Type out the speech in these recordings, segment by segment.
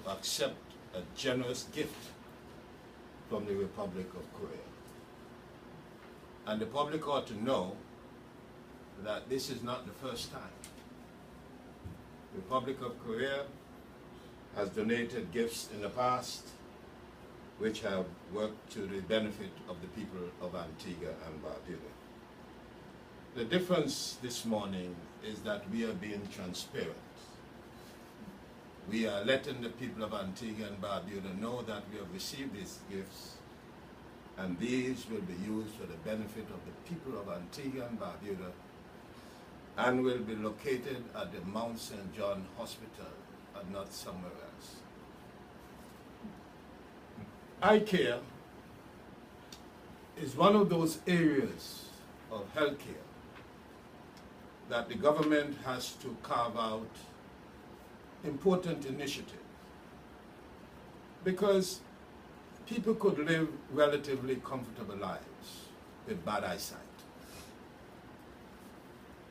accept a generous gift from the Republic of Korea. And the public ought to know that this is not the first time. The Republic of Korea has donated gifts in the past which have worked to the benefit of the people of Antigua and Barbuda. The difference this morning is that we are being transparent. We are letting the people of Antigua and Barbuda know that we have received these gifts, and these will be used for the benefit of the people of Antigua and Barbuda, and will be located at the Mount St. John Hospital and not somewhere else. Eye care is one of those areas of healthcare that the government has to carve out important initiatives, because people could live relatively comfortable lives with bad eyesight.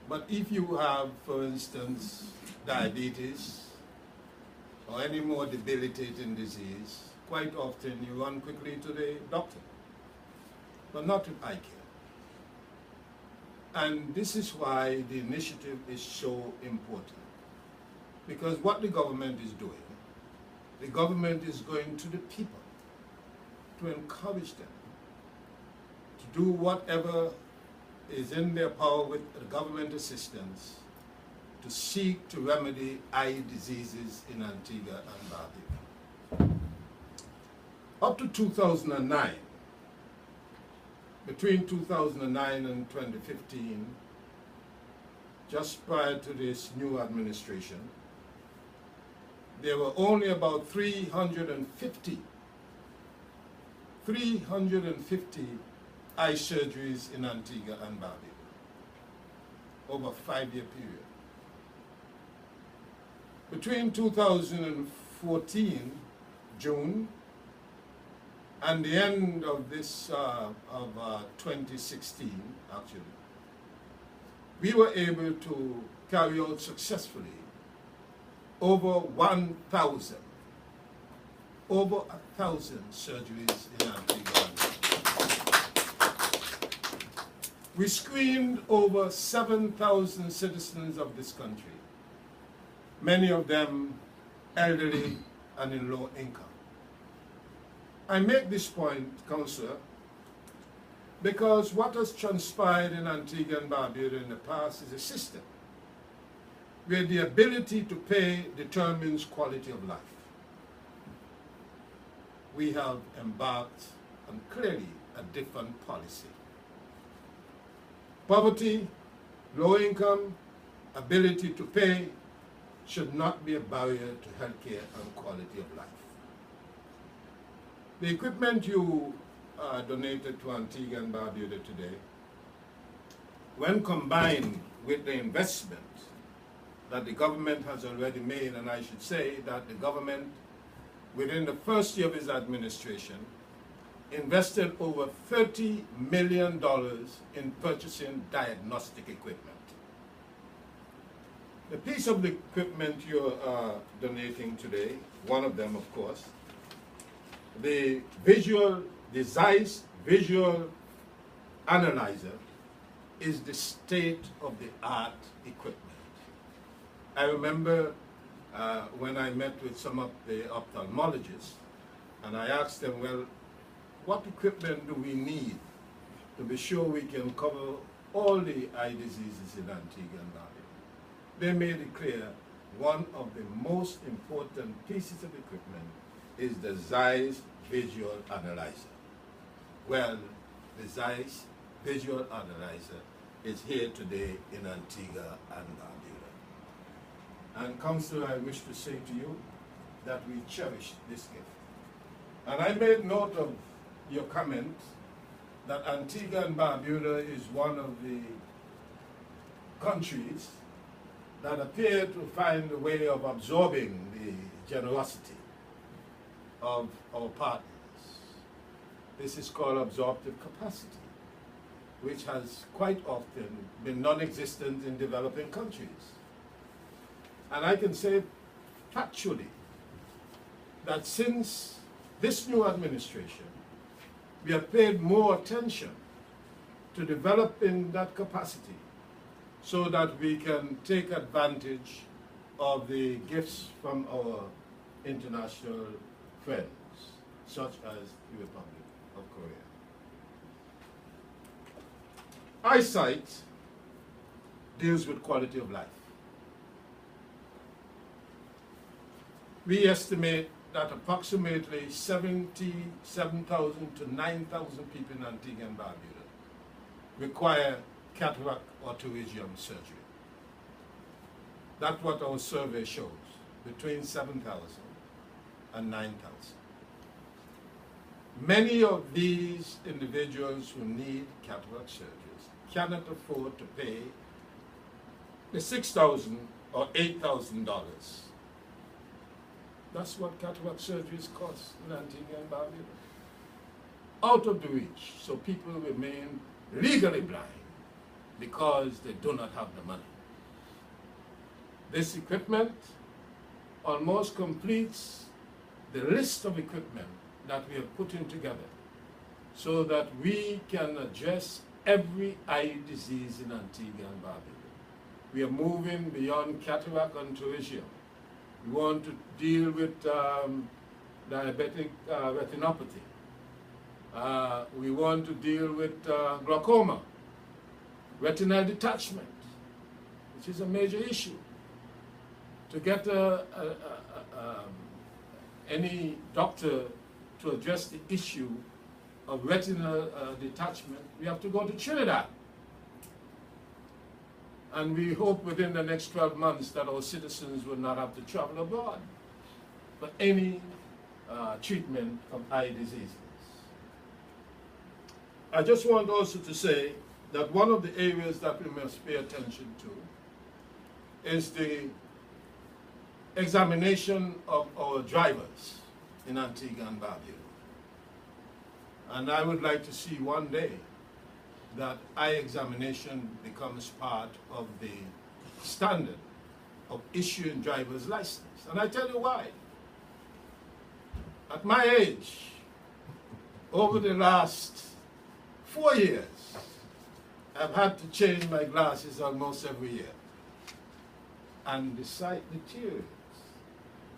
But if you have, for instance, diabetes or any more debilitating disease, quite often you run quickly to the doctor, but not with eye care. And this is why the initiative is so important. Because what the government is doing, the government is going to the people to encourage them to do whatever is in their power with the government assistance to seek to remedy eye diseases in Antigua and Barbuda. Up to 2009, between 2009 and 2015, just prior to this new administration, there were only about 350 eye surgeries in Antigua and Barbuda over a 5-year period. Between 2014, June, and the end of this, 2016, actually, we were able to carry out successfully over 1,000 surgeries in Antigua and Barbuda. We screened over 7,000 citizens of this country, many of them elderly and in low income. I make this point, Councillor, because what has transpired in Antigua and Barbuda in the past is a system where the ability to pay determines quality of life. We have embarked on clearly a different policy. Poverty, low income, ability to pay should not be a barrier to healthcare and quality of life. The equipment you donated to Antigua and Barbuda today, when combined with the investment that the government has already made, and I should say that the government, within the first year of its administration, invested over $30 million in purchasing diagnostic equipment. The piece of the equipment you're donating today, one of them of course, the Zeiss visual analyzer, is the state-of-the-art equipment. I remember when I met with some of the ophthalmologists, and I asked them, well, what equipment do we need to be sure we can cover all the eye diseases in Antigua and Barbuda? They made it clear one of the most important pieces of equipment is the Zeiss visual analyzer. Well, the Zeiss visual analyzer is here today in Antigua and Barbuda. And Councillor, I wish to say to you that we cherish this gift. And I made note of your comment that Antigua and Barbuda is one of the countries that appear to find a way of absorbing the generosity of our partners. This is called absorptive capacity, which has quite often been non-existent in developing countries. And I can say factually that since this new administration, we have paid more attention to developing that capacity so that we can take advantage of the gifts from our international friends, such as the Republic of Korea. Eyesight deals with quality of life. We estimate that approximately 77,000 to 9,000 people in Antigua and Barbuda require cataract or pterygium surgery. That's what our survey shows, between 7,000 and 9,000. Many of these individuals who need cataract surgeries cannot afford to pay the $6,000 or $8,000. That's what cataract surgeries cost in Antigua and Barbuda. Out of the reach, so people remain legally blind because they do not have the money. This equipment almost completes the list of equipment that we have put in together so that we can address every eye disease in Antigua and Barbuda. We are moving beyond cataract and pterygium. We want to deal with diabetic retinopathy. We want to deal with glaucoma, retinal detachment, which is a major issue. To get any doctor to address the issue of retinal detachment, we have to go to Trinidad. And we hope within the next 12 months that our citizens will not have to travel abroad for any treatment of eye diseases. I just want also to say that one of the areas that we must pay attention to is the examination of our drivers in Antigua and Barbuda. And I would like to see one day that eye examination becomes part of the standard of issuing driver's license. And I tell you why. At my age, over the last 4 years, I've had to change my glasses almost every year. And the sight deteriorates.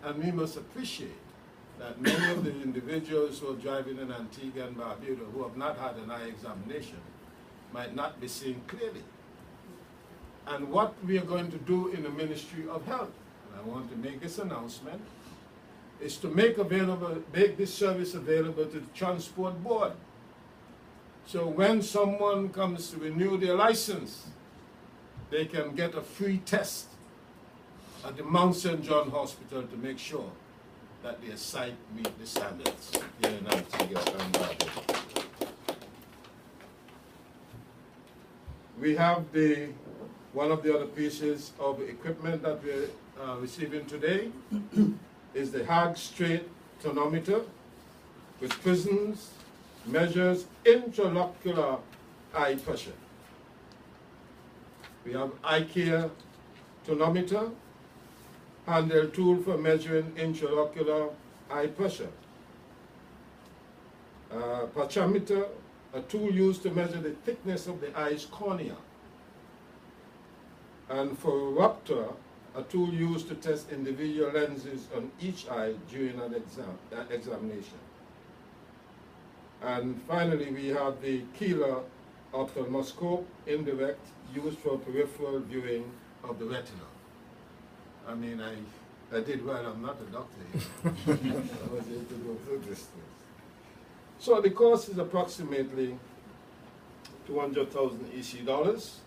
And we must appreciate that many of the individuals who are driving in Antigua and Barbuda who have not had an eye examination might not be seeing clearly. And what we are going to do in the Ministry of Health, and I want to make this announcement, is to make this service available to the Transport Board. So when someone comes to renew their license, they can get a free test at the Mount St. John Hospital to make sure that their sight meet the standards here in Antigua and Barbuda. We have one of the other pieces of equipment that we're receiving today is the Hag Straight tonometer, which prisms measures intraocular eye pressure. We have eye care tonometer, handheld tool for measuring intraocular eye pressure. Patchometer, a tool used to measure the thickness of the eye's cornea. And for Raptor, a tool used to test individual lenses on each eye during an examination. And finally, we have the Keeler ophthalmoscope, indirect, used for peripheral viewing of the retina. I mean, I did well. I'm not a doctor. I was able to go through this thing. So the cost is approximately 200,000 EC dollars,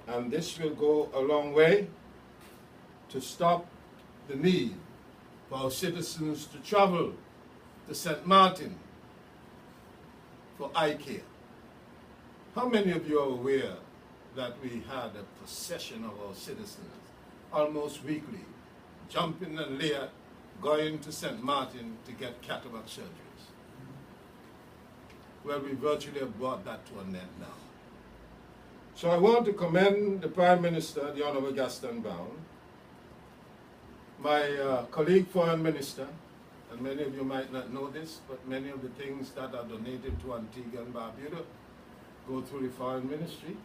and this will go a long way to stop the need for our citizens to travel to St. Martin for eye care. How many of you are aware that we had a procession of our citizens almost weekly, jumping and layer, going to St. Martin to get cataract surgeries? Well, we virtually have brought that to an end now. So I want to commend the Prime Minister, the Honorable Gaston Brown, my colleague Foreign Minister, and many of you might not know this, but many of the things that are donated to Antigua and Barbuda go through the foreign ministry.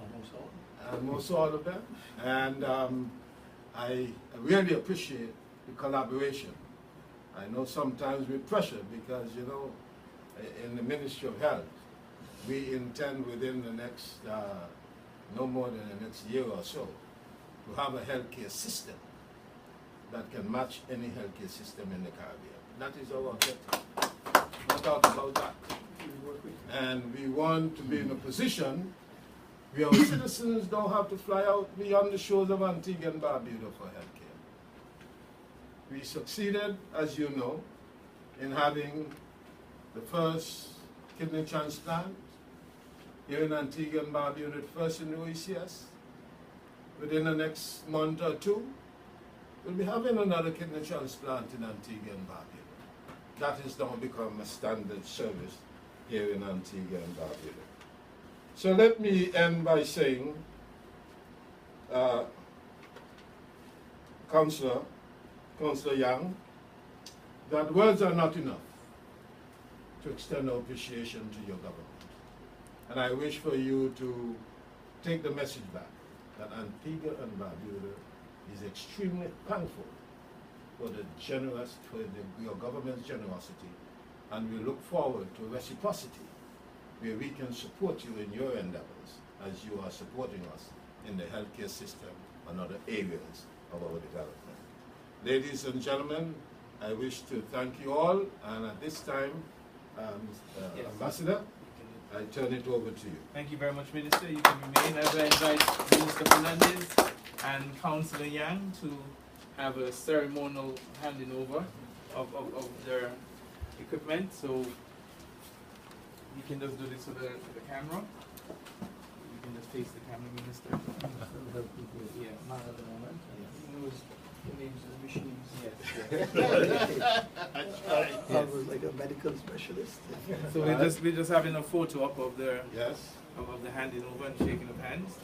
Almost all. Almost all of them. And I really appreciate the collaboration. I know sometimes with pressure because, you know, in the Ministry of Health, we intend within the next, no more than the next year or so, to have a healthcare system that can match any healthcare system in the Caribbean. That is our objective. No doubt about that. And we want to be in a position where our citizens don't have to fly out beyond the shores of Antigua and Barbuda for healthcare. We succeeded, as you know, in having the first kidney transplant here in Antigua and Barbuda, first in the OECS. Within the next month or two, we'll be having another kidney transplant in Antigua and Barbuda. That has now become a standard service here in Antigua and Barbuda. So let me end by saying, Councillor Young, that words are not enough to extend our appreciation to your government. And I wish for you to take the message back that Antigua and Barbuda is extremely thankful for your government's generosity, and we look forward to reciprocity where we can support you in your endeavors as you are supporting us in the healthcare system and other areas of our development. Ladies and gentlemen, I wish to thank you all, and at this time, Yes. Ambassador, I turn it over to you. Thank you very much, Minister. You can remain as I invite Minister Fernandez and Councillor Yang to have a ceremonial handing over of their equipment. So you can just do this to the camera. You can just face the camera, Minister. Yeah, not at the moment. The names of the machines. Yes. I was like a medical specialist. So we're just having a photo up of the Yes. of the handing over and shaking of hands.